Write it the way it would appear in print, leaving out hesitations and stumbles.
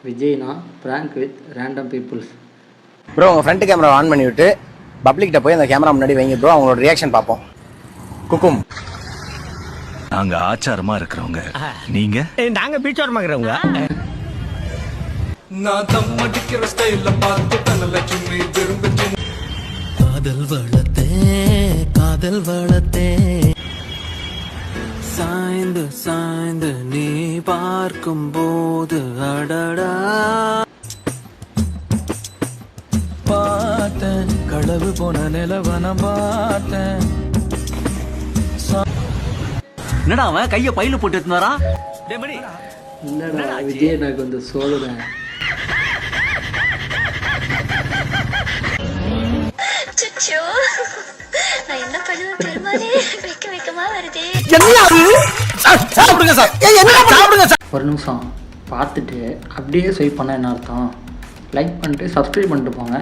விஜய்னா prank with random peoples. Bro உங்கள் friend camera on பண்ணி விட்டு பப்ளிக்கிட்ட போய் அந்த கேமரா முன்னாடி வைங்க ப்ரோ, அவங்களோட ரியாக்ஷன் பார்ப்போம். குக்கும். நாங்க ஆச்சாரமா இருக்கிறவங்க, நீங்க நாங்க பீச்சோரமா இருக்கிறவங்க. நான் தம் அடிக்கிற ஸ்டைல பார்த்து தனலட்சுமி விரும்புச்சு. காதல் வளத்தே சாய்ந்து சாய்ந்து நீ பார்க்கும் போது அடடா பார்த்தேன், களவு போன நிலவன பார்த்தேன். என்னடா அவன் கைய பையில போட்டு எடுத்துனாரா? இல்லடா விஜய் நான் கொஞ்சம் சொல்லுறேன். நான் என்ன பண்ணுவேன் பெருமாளே, வெக்கமா வருதே. ஒரு நிமிஷம் பார்த்துட்டு அப்படியே ஸ்வைப் பண்ண என்ன அர்த்தம்? லைக் பண்ணிட்டு சப்ஸ்கிரைப் பண்ணிட்டு போங்க.